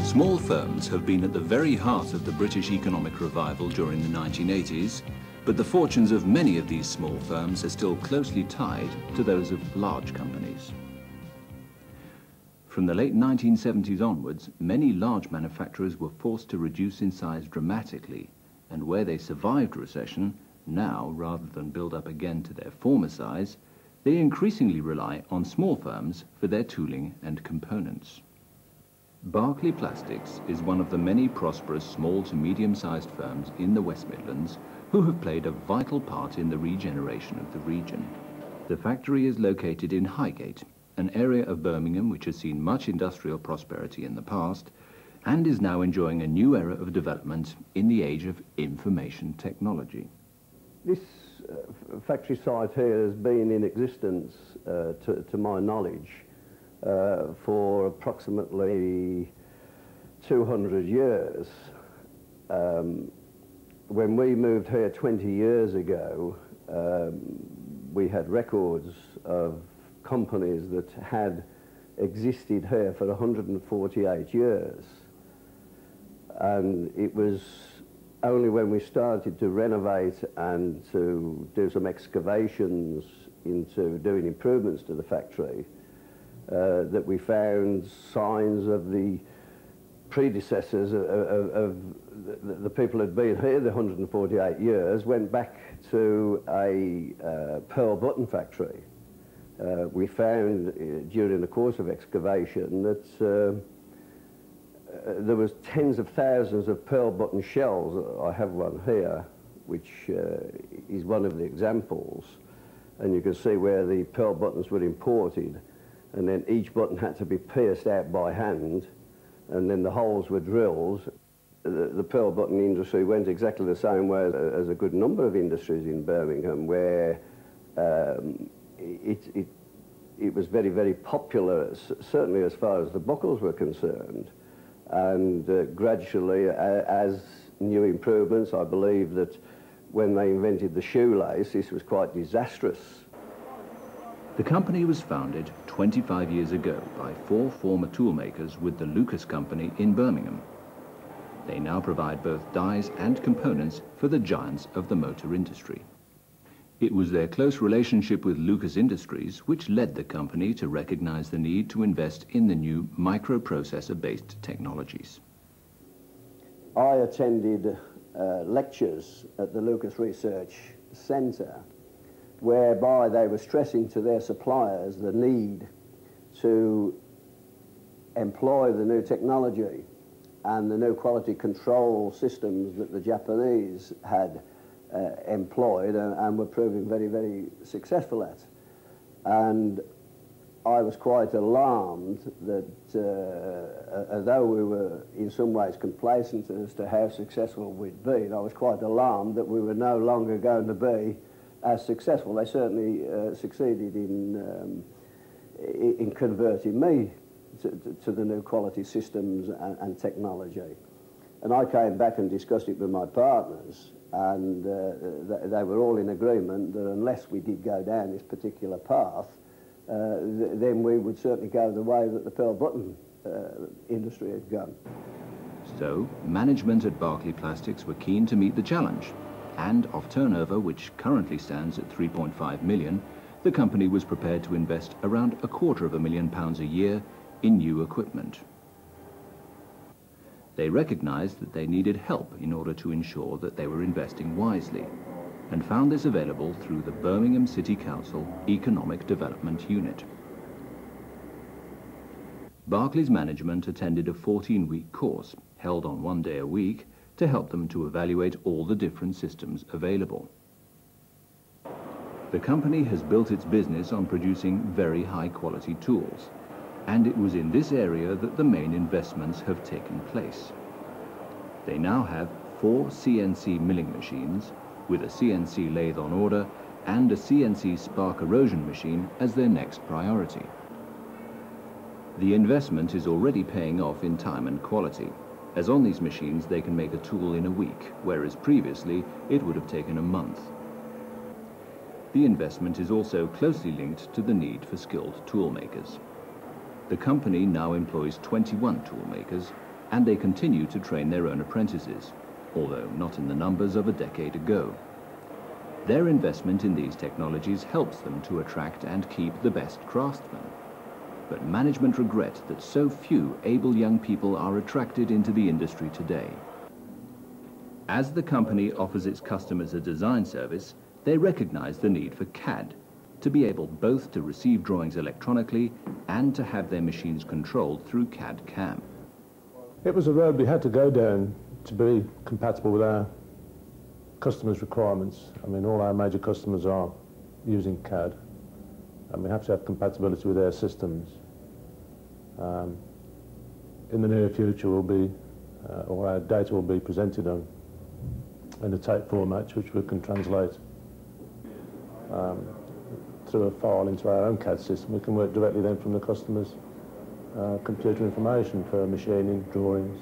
Small firms have been at the very heart of the British economic revival during the 1980s, but the fortunes of many of these small firms are still closely tied to those of large companies. From the late 1970s onwards, many large manufacturers were forced to reduce in size dramatically, and where they survived recession, now, rather than build up again to their former size, they increasingly rely on small firms for their tooling and components. Barkley Plastics is one of the many prosperous small to medium-sized firms in the West Midlands who have played a vital part in the regeneration of the region. The factory is located in Highgate, an area of Birmingham which has seen much industrial prosperity in the past and is now enjoying a new era of development in the age of information technology. This factory site here has been in existence, to my knowledge, for approximately 200 years. When we moved here 20 years ago, we had records of companies that had existed here for 148 years. And it was only when we started to renovate and to do some excavations into doing improvements to the factory that we found signs of the predecessors of the people who had been here the 148 years, went back to a pearl button factory. We found during the course of excavation that there was tens of thousands of pearl button shells. I have one here, which is one of the examples, and you can see where the pearl buttons were imported, and then each button had to be pierced out by hand, and then the holes were drilled. The pearl button industry went exactly the same way as a good number of industries in Birmingham, where it was very, very popular, certainly as far as the buckles were concerned. And gradually, as new improvements, I believe that when they invented the shoelace, this was quite disastrous. The company was founded 25 years ago by 4 former toolmakers with the Lucas Company in Birmingham. They now provide both dies and components for the giants of the motor industry. It was their close relationship with Lucas Industries which led the company to recognize the need to invest in the new microprocessor-based technologies. I attended lectures at the Lucas Research Centre, whereby they were stressing to their suppliers the need to employ the new technology and the new quality control systems that the Japanese had employed and were proving very, very successful at. And I was quite alarmed that although we were in some ways complacent as to how successful we'd been, I was quite alarmed that we were no longer going to be as successful. They certainly succeeded in converting me to the new quality systems and technology. And I came back and discussed it with my partners, and they were all in agreement that unless we did go down this particular path, then we would certainly go the way that the pearl button industry had gone. So, management at Barkley Plastics were keen to meet the challenge, and of turnover, which currently stands at 3.5 million, the company was prepared to invest around £250,000 a year in new equipment. They recognized that they needed help in order to ensure that they were investing wisely, and found this available through the Birmingham City Council Economic Development Unit. Barclay's management attended a 14-week course, held on 1 day a week, to help them to evaluate all the different systems available. The company has built its business on producing very high-quality tools, and it was in this area that the main investments have taken place. They now have 4 CNC milling machines, with a CNC lathe on order and a CNC spark erosion machine as their next priority. The investment is already paying off in time and quality, as on these machines they can make a tool in a week, whereas previously it would have taken a month. The investment is also closely linked to the need for skilled tool makers. The company now employs 21 tool makers, and they continue to train their own apprentices, although not in the numbers of a decade ago. Their investment in these technologies helps them to attract and keep the best craftsmen. But management regret that so few able young people are attracted into the industry today. As the company offers its customers a design service, they recognize the need for CAD, to be able both to receive drawings electronically and to have their machines controlled through CAD/CAM. It was a road we had to go down to be compatible with our customers' requirements. I mean, all our major customers are using CAD, and we have to have compatibility with their systems. In the near future, all our data will be presented in a tape format, which we can translate through a file into our own CAD system. We can work directly then from the customer's computer information for machining, drawings.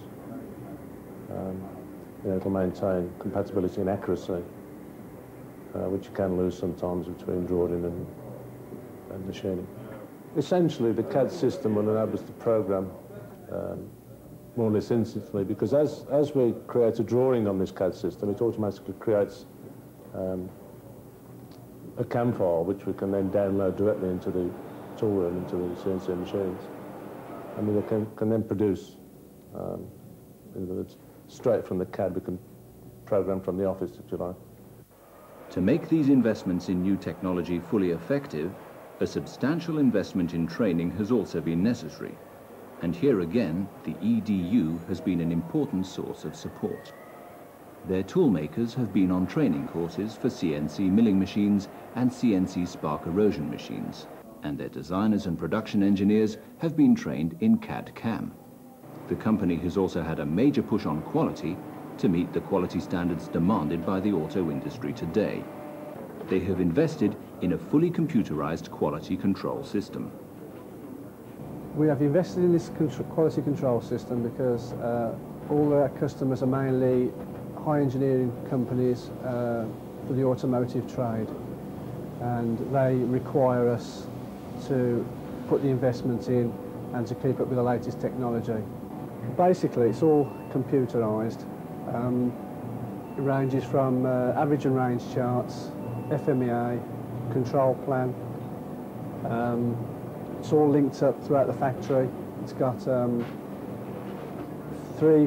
It'll maintain compatibility and accuracy, which you can lose sometimes between drawing and machining. Essentially, the CAD system will enable us to program more or less instantly, because as we create a drawing on this CAD system, it automatically creates a CAM file, which we can then download directly into the tool room, into the CNC machines. I mean, they can then produce, straight from the CAD, we can program from the office, if you like. To make these investments in new technology fully effective, a substantial investment in training has also been necessary. And here again, the EDU has been an important source of support. Their toolmakers have been on training courses for CNC milling machines and CNC spark erosion machines, and their designers and production engineers have been trained in CAD/CAM. The company has also had a major push on quality to meet the quality standards demanded by the auto industry today. They have invested in a fully computerized quality control system. We have invested in this quality control system because all our customers are mainly high engineering companies for the automotive trade, and they require us to put the investment in and to keep up with the latest technology. Basically, it's all computerised. It ranges from average and range charts, FMEA, control plan. It's all linked up throughout the factory. It's got 3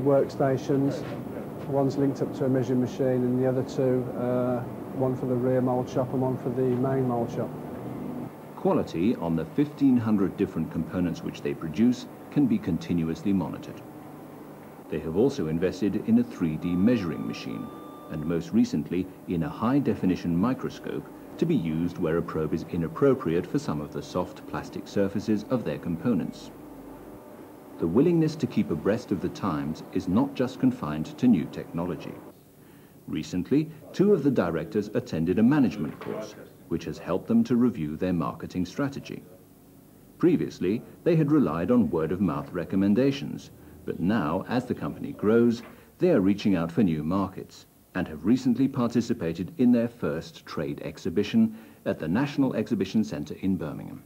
workstations. One's linked up to a measuring machine, and the other 2, one for the rear mould shop and one for the main mould shop. Quality on the 1,500 different components which they produce can be continuously monitored. They have also invested in a 3D measuring machine, and most recently in a high-definition microscope to be used where a probe is inappropriate for some of the soft plastic surfaces of their components. The willingness to keep abreast of the times is not just confined to new technology. Recently, 2 of the directors attended a management course, which has helped them to review their marketing strategy. Previously, they had relied on word-of-mouth recommendations, but now, as the company grows, they are reaching out for new markets and have recently participated in their first trade exhibition at the National Exhibition Centre in Birmingham.